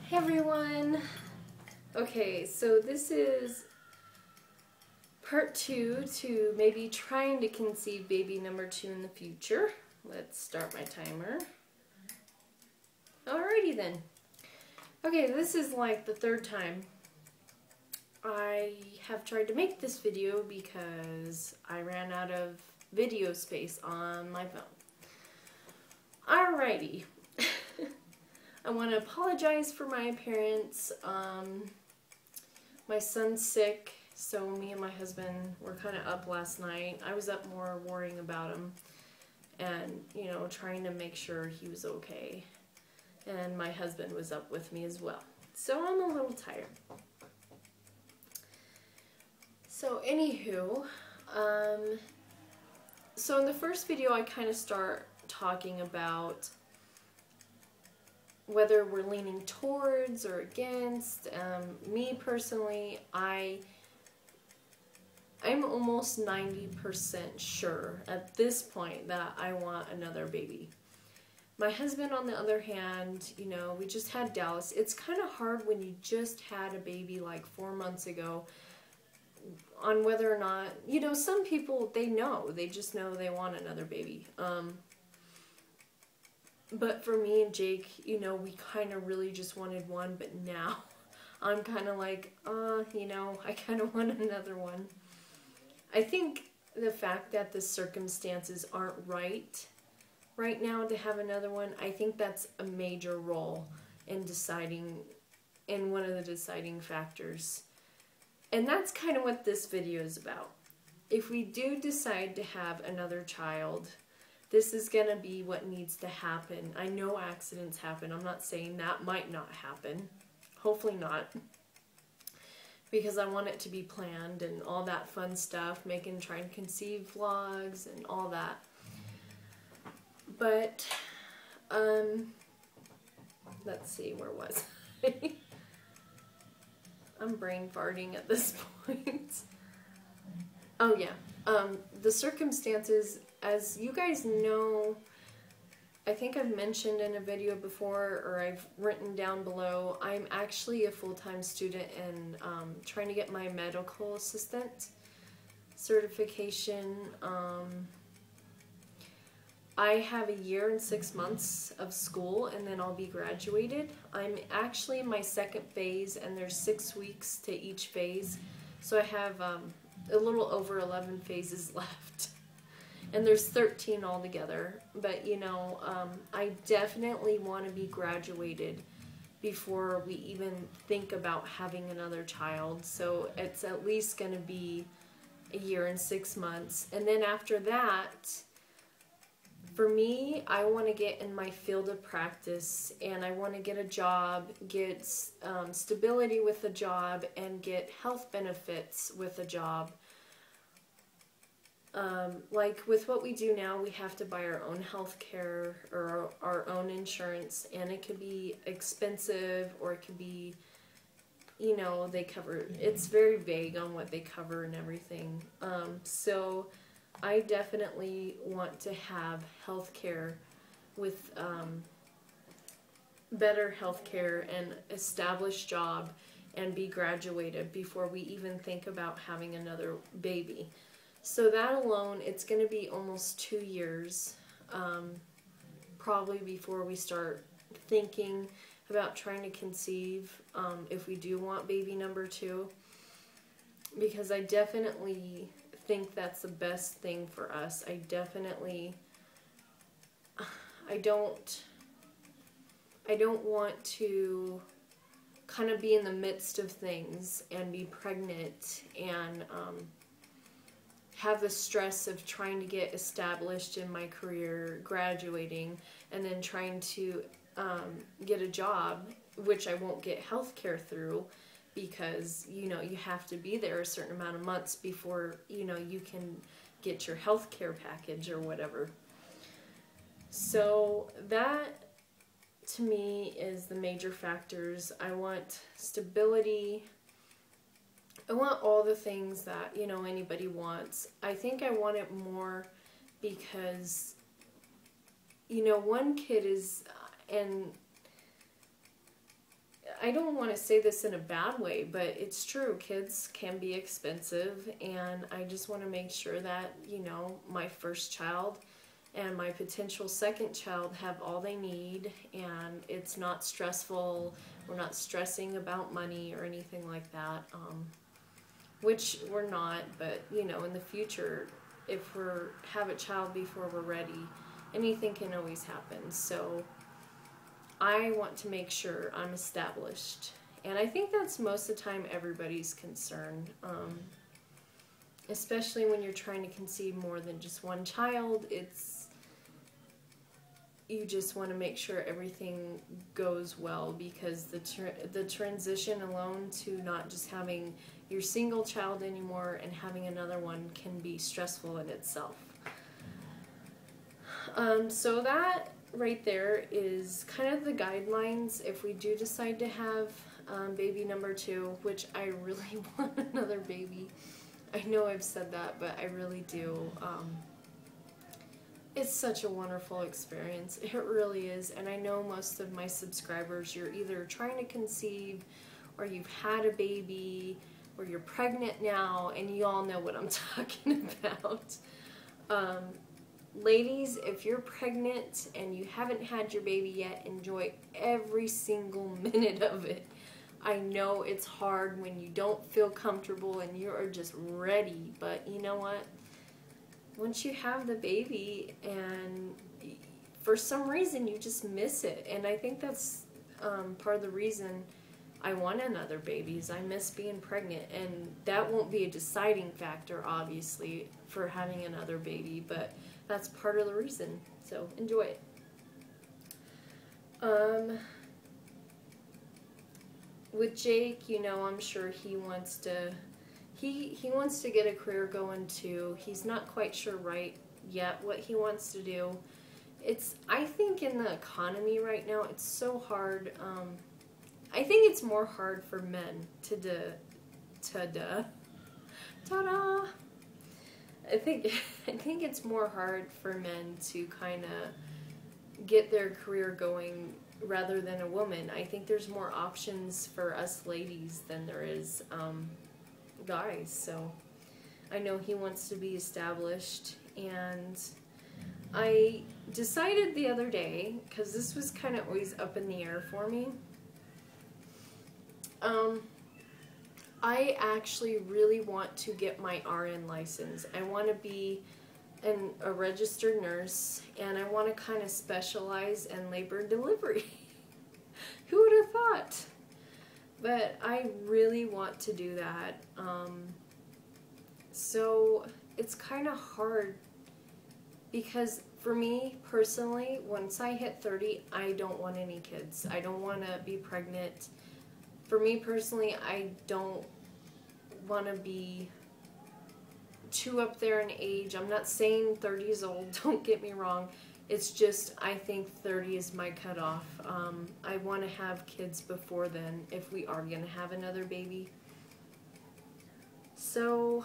Hey everyone! Okay, so this is part 2 to maybe trying to conceive baby number 2 in the future. Let's start my timer. Alrighty then. Okay, this is like the third time I have tried to make this video because I ran out of video space on my phone. Alrighty. I want to apologize for my appearance. My son's sick, so me and my husband were kind of up last night. I was up more worrying about him and, trying to make sure he was okay. And my husband was up with me as well. So I'm a little tired. So anywho, so in the first video I kind of start talking about whether we're leaning towards or against. Me personally, I'm almost 90% sure at this point that I want another baby. My husband, on the other hand, we just had Dallas. It's kind of hard when you just had a baby like 4 months ago on whether or not, some people, they just know they want another baby. But for me and Jake, we kind of really just wanted one, but now I'm kind of like, I kind of want another one. I think the fact that the circumstances aren't right now to have another one, I think that's a major role in one of the deciding factors. And that's kind of what this video is about. If we do decide to have another child, this is going to be what needs to happen. I know accidents happen. I'm not saying that might not happen. Hopefully not. Because I want it to be planned and all that fun stuff, trying to conceive vlogs and all that. But, let's see, where was I? I'm brain farting at this point. Oh yeah, the circumstances, as you guys know, I think I've mentioned in a video before, or I've written down below, I'm actually a full-time student and trying to get my medical assistant certification. I have a year and 6 months of school and then I'll be graduated. I'm actually in my second phase and there's 6 weeks to each phase. So I have a little over 11 phases left. And there's 13 altogether. But, I definitely want to be graduated before we even think about having another child. So it's at least going to be a year and 6 months. And then after that, for me, I want to get in my field of practice and I want to get a job, get stability with a job, and get health benefits with a job. Like with what we do now, we have to buy our own health care or our own insurance, and it could be expensive or it could be, they cover, it's very vague on what they cover and everything. So I definitely want to have health care with better health care and established job and be graduated before we even think about having another baby. So that alone, it's going to be almost 2 years, probably before we start thinking about trying to conceive, if we do want baby number 2, because I definitely think that's the best thing for us. I don't want to kind of be in the midst of things and be pregnant and have the stress of trying to get established in my career, graduating, and then trying to get a job, which I won't get health care through, because, you have to be there a certain amount of months before, you can get your health care package or whatever. So that, to me, is the major factors. I want stability. I want all the things that, anybody wants. I think I want it more because, one kid is, and I don't want to say this in a bad way, but it's true. Kids can be expensive, and I just want to make sure that, you know, my first child and my potential second child have all they need, and it's not stressful. We're not stressing about money or anything like that, which we're not, but, you know, in the future, if we have a child before we're ready, anything can always happen. So I want to make sure I'm established. And I think that's most of the time everybody's concern, especially when you're trying to conceive more than just one child. You just want to make sure everything goes well, because the transition alone to not just having your single child anymore and having another one can be stressful in itself. So that right there is kind of the guidelines if we do decide to have baby number 2, which I really want another baby. I know I've said that, but I really do. It's such a wonderful experience. It really is. And I know most of my subscribers, you're either trying to conceive, or you've had a baby, or you're pregnant now, and you all know what I'm talking about. Ladies, if you're pregnant and you haven't had your baby yet, enjoy every single minute of it. I know it's hard when you don't feel comfortable and you are just ready, but you know what? Once you have the baby and for some reason you just miss it, and I think that's part of the reason I want another baby is I miss being pregnant, and that won't be a deciding factor obviously for having another baby, but that's part of the reason, so enjoy it. With Jake, you know, I'm sure he wants to get a career going too. He's not quite sure right yet what he wants to do. I think in the economy right now, it's so hard. I think it's more hard for men ta-da. I think it's more hard for men to kind of get their career going rather than a woman. I think there's more options for us ladies than there is guys. So I know he wants to be established, and I decided the other day, because this was kind of always up in the air for me, I actually really want to get my RN license. I want to be a registered nurse, and I want to kind of specialize in labor and delivery. Who would have thought? But I really want to do that. So it's kind of hard, because for me personally, once I hit 30, I don't want any kids. I don't want to be pregnant. For me personally, I don't want to be too up there in age. I'm not saying 30 is old, don't get me wrong. It's just, I think 30 is my cutoff. I want to have kids before then if we are going to have another baby. So,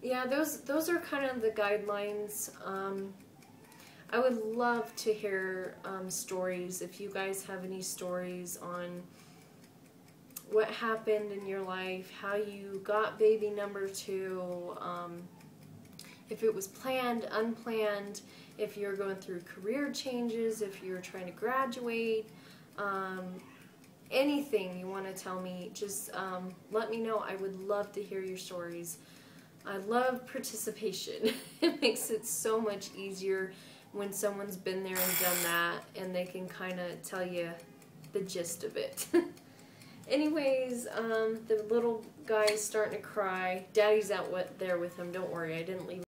yeah, those are kind of the guidelines. I would love to hear stories. If you guys have any stories on what happened in your life, how you got baby number 2, if it was planned, unplanned, if you're going through career changes, if you're trying to graduate, anything you want to tell me, just let me know. I would love to hear your stories. I love participation. It makes it so much easier when someone's been there and done that, and they can kind of tell you the gist of it. Anyways, the little guy is starting to cry. Daddy's out there with him. Don't worry, I didn't leave